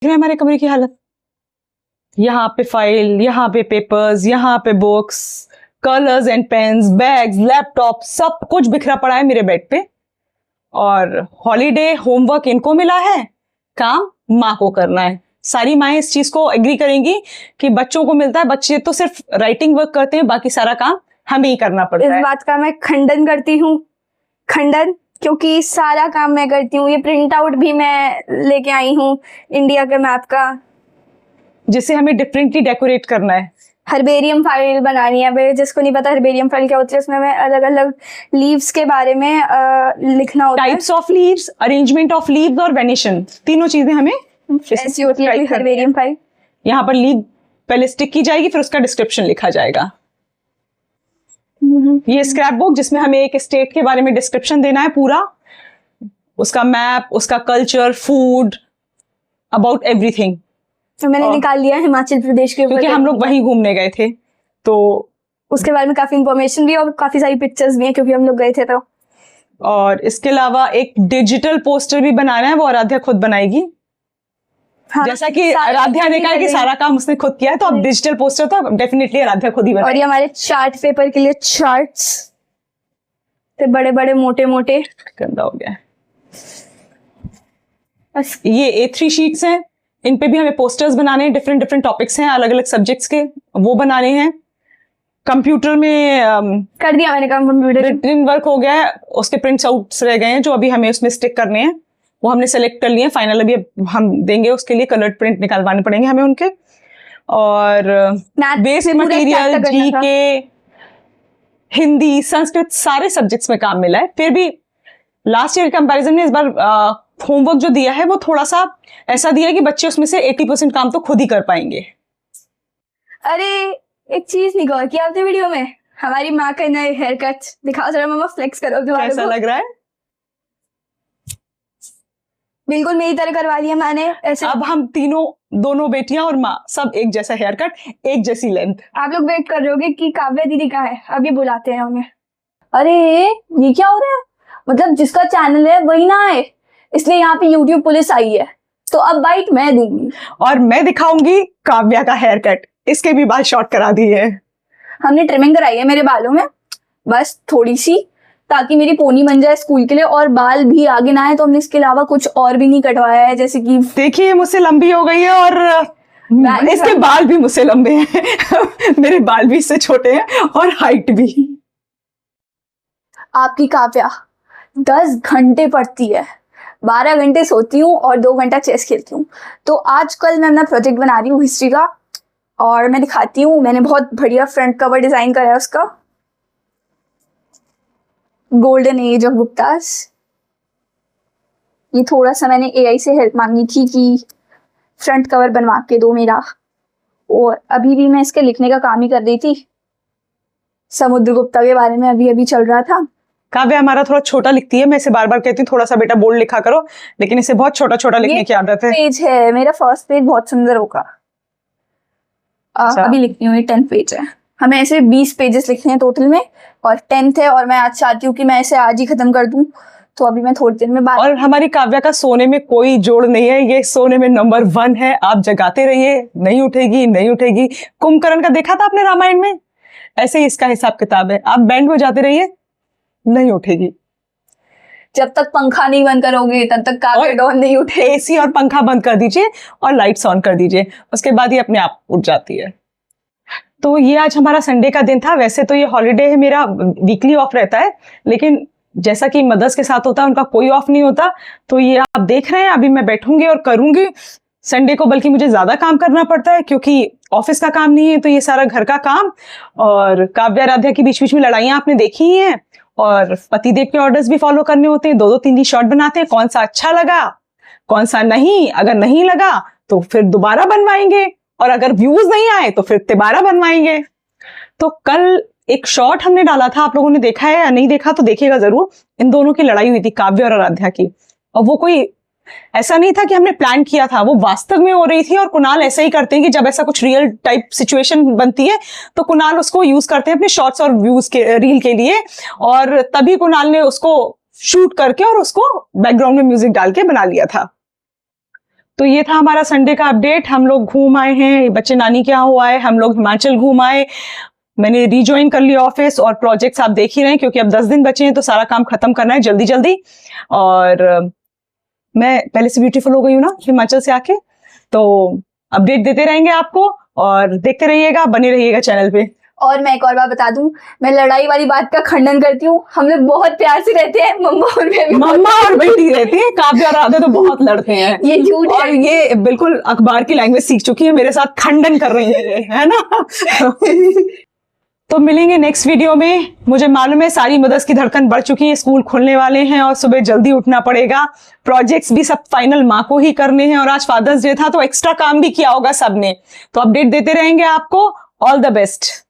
हमारे कमरे की हालत, यहाँ पे फाइल, यहाँ पे पेपर्स, यहाँ पे books, colours and pains, bags, laptop, सब कुछ बिखरा पड़ा है मेरे बेड पे। और हॉलीडे होमवर्क इनको मिला है, काम माँ को करना है। सारी माएँ इस चीज को एग्री करेंगी कि बच्चों को मिलता है, बच्चे तो सिर्फ राइटिंग वर्क करते हैं, बाकी सारा काम हमें ही करना पड़ता है। इस बात का मैं खंडन करती हूँ, खंडन, क्योंकि सारा काम मैं करती हूँ। ये प्रिंट आउट भी मैं लेके आई हूँ इंडिया के मैप का, जिसे हमें डिफरेंटली डेकोरेट करना है। हर्बेरियम फाइल बनानी है। भाई जिसको नहीं पता हर्बेरियम फाइल क्या होती है, उसमें मैं अलग अलग लीव्स के बारे में लिखना होता है। Types of leaves, arrangement of leaves और वेनेशन, तीनों चीजें हमें ऐसी होती है हर्बेरियम फाइल। यहाँ पर लीव पहले स्टिक की जाएगी, फिर उसका डिस्क्रिप्शन लिखा जाएगा। ये स्क्रैप बुक जिसमें हमें एक स्टेट के बारे में डिस्क्रिप्शन देना है पूरा, उसका मैप, उसका कल्चर, फूड, अबाउट एवरीथिंग। तो मैंने निकाल लिया हिमाचल प्रदेश के, क्योंकि हम लोग वहीं घूमने गए थे, तो उसके बारे में काफी इंफॉर्मेशन भी और काफी सारी पिक्चर्स भी हैं, क्योंकि हम लोग गए थे तो। और इसके अलावा एक डिजिटल पोस्टर भी बनाना है, वो आराध्या खुद बनाएगी। हाँ, जैसा कि आराध्या ने कहा कि सारा काम उसने खुद किया है, तो अब डिजिटल पोस्टर तो डेफिनेटली आराध्या खुद ही बनाएगी। और ये हमारे चार्ट पेपर के लिए चार्ट्स थे, बड़े बड़े मोटे मोटे। गंदा हो गया। ये A3 शीट्स हैं, इन पे भी हमें पोस्टर्स बनाने हैं। डिफरेंट डिफरेंट टॉपिक्स हैं, अलग अलग सब्जेक्ट्स के, वो बनाने हैं। कंप्यूटर में कर दिया मैंने काम, कंप्यूटर रिटन वर्क हो गया है, उसके प्रिंट्स आउट्स रह गए हैं जो अभी हमें उसमें स्टिक करने हैं, वो हमने सेलेक्ट कर लिए हैं। फाइनल अभी हम देंगे, उसके लिए कलर्ड प्रिंट निकालवाने पड़ेंगे हमें उनके। और basic material, GK, Hindi, Sanskrit, सारे सब्जेक्ट्स में काम मिला है। फिर भी लास्ट ईयर कंपैरिजन में इस बार होमवर्क जो दिया है वो थोड़ा सा ऐसा दिया है कि बच्चे उसमें से 80% काम तो खुद ही कर पाएंगे। अरे एक चीज नहीं कवर किया आपने वीडियो में, हमारी माँ का नया हेयर कट दिखाओ जरा, मम्मा फ्लेक्स करो। कैसा लग रहा है? बिल्कुल मेरी तरह करवा लिया मैंने ऐसे। अब हम तीनों, दोनों बेटियां और माँ, सब एक जैसा हेयर कट, एक जैसी लेंथ। आप लोग वेट कर रहे होगे कि काव्या दीदी कहाँ है, अब ये बुलाते हैं हमें। अरे ये क्या हो रहा है, मतलब जिसका चैनल है वही ना आए, इसलिए यहाँ पे YouTube पुलिस आई है, तो अब बाइट मैं दूंगी और मैं दिखाऊंगी काव्या का हेयर कट। इसके भी बाल शॉर्ट करा दिए हैं हमने, ट्रिमिंग कराई है मेरे बालों में, बस थोड़ी सी, ताकि मेरी पोनी बन जाए स्कूल के लिए, और बाल भी आगे ना आए, तो हमने इसके अलावा कुछ और भी नहीं कटवाया है। जैसे कि देखिए मुझसे लंबी हो गई है और इसके बाल भी मुझसे लंबे हैं मेरे बाल भी इससे छोटे हैं और हाइट भी। आपकी काव्या 10 घंटे पढ़ती है, 12 घंटे सोती हूँ और 2 घंटा चेस खेलती हूँ। तो आजकल मैं अपना प्रोजेक्ट बना रही हूँ हिस्ट्री का, और मैं दिखाती हूँ। मैंने बहुत बढ़िया फ्रंट कवर डिजाइन करा है उसका, गोल्डन एज ऑफ गुप्तास। ये थोड़ा सा मैंने AI से हेल्प मांगी थी कि फ्रंट कवर बनवा के दो मेरा, और अभी भी मैं इसके लिखने का काम ही कर रही थी। समुद्रगुप्ता के बारे में अभी अभी चल रहा था। काव्या हमारा थोड़ा छोटा लिखती है, मैं इसे बार बार कहती हूँ थोड़ा सा बेटा बोल्ड लिखा करो, लेकिन इसे बहुत छोटा छोटा लिखने की आदत है। पेज है मेरा, फर्स्ट पेज बहुत सुंदर होगा। अभी लिखती हूँ, ये 10 पेज है। हमें ऐसे 20 पेजेस लिखने हैं टोटल में, और 10th है, और मैं आज चाहती हूँ कि मैं इसे आज ही खत्म कर दूं, तो अभी मैं थोड़ी देर में बात। और हमारी काव्या का सोने में कोई जोड़ नहीं है, ये सोने में नंबर 1 है। आप जगाते रहिए, नहीं उठेगी नहीं उठेगी। कुंभकर्ण का देखा था आपने रामायण में, ऐसे ही इसका हिसाब किताब है। आप बैंड बजाते रहिए, नहीं उठेगी। जब तक पंखा नहीं बंद करोगे तब तक काव्या डॉन नहीं उठे। AC और पंखा बंद कर दीजिए और लाइट्स ऑन कर दीजिए, उसके बाद ही अपने आप उठ जाती है। तो ये आज हमारा संडे का दिन था। वैसे तो ये हॉलीडे है, मेरा वीकली ऑफ रहता है, लेकिन जैसा कि मदर्स के साथ होता है उनका कोई ऑफ नहीं होता, तो ये आप देख रहे हैं अभी मैं बैठूंगी और करूंगी संडे को। बल्कि मुझे ज्यादा काम करना पड़ता है क्योंकि ऑफिस का काम नहीं है, तो ये सारा घर का काम। और काव्या राध्या की बीच बीच में लड़ाइयां आपने देखी ही हैं, और पतिदेव के ऑर्डर्स भी फॉलो करने होते हैं। 2-2 3 शॉट बनाते हैं, कौन सा अच्छा लगा कौन सा नहीं। अगर नहीं लगा तो फिर दोबारा बनवाएंगे, और अगर व्यूज नहीं आए तो फिर दोबारा बनवाएंगे। तो कल एक शॉट हमने डाला था, आप लोगों ने देखा है या नहीं देखा तो देखिएगा जरूर। इन दोनों की लड़ाई हुई थी, काव्य और आराध्या की, और वो कोई ऐसा नहीं था कि हमने प्लान किया था, वो वास्तव में हो रही थी। और कुणाल ऐसा ही करते हैं कि जब ऐसा कुछ रियल टाइप सिचुएशन बनती है तो कुणाल उसको यूज करते हैं अपने शॉर्ट्स और व्यूज के रील के लिए, और तभी कुणाल ने उसको शूट करके और उसको बैकग्राउंड में म्यूजिक डाल के बना लिया था। तो ये था हमारा संडे का अपडेट। हम लोग घूम आए हैं, बच्चे नानी के यहाँ हो आए, हम लोग हिमाचल घूम आए। मैंने रिज्वाइन कर लिया ऑफिस और प्रोजेक्ट्स आप देख ही रहे हैं, क्योंकि अब 10 दिन बचे हैं तो सारा काम खत्म करना है जल्दी जल्दी। और मैं पहले से ब्यूटीफुल हो गई हूँ ना हिमाचल से आके, तो अपडेट देते रहेंगे आपको और देखते रहिएगा, बने रहिएगा चैनल पे। और मैं एक और बात बता दूं, मैं लड़ाई वाली बात का खंडन करती हूँ। हम लोग बहुत प्यार से रहते हैं, मम्मा और मैं भी। मम्मा और बेटी रहती है, काव्या और राधे तो बहुत लड़ते हैं। ये झूठ और है। ये बिल्कुल अखबार की लैंग्वेज सीख चुकी है, मेरे साथ खंडन कर रही है ना। तो मिलेंगे नेक्स्ट वीडियो में। मुझे मालूम है सारी मदर्स की धड़कन बढ़ चुकी है, स्कूल खुलने वाले हैं और सुबह जल्दी उठना पड़ेगा। प्रोजेक्ट्स भी सब फाइनल माँ को ही करने हैं और आज फादर्स डे था तो एक्स्ट्रा काम भी किया होगा सबने। तो अपडेट देते रहेंगे आपको। All the best.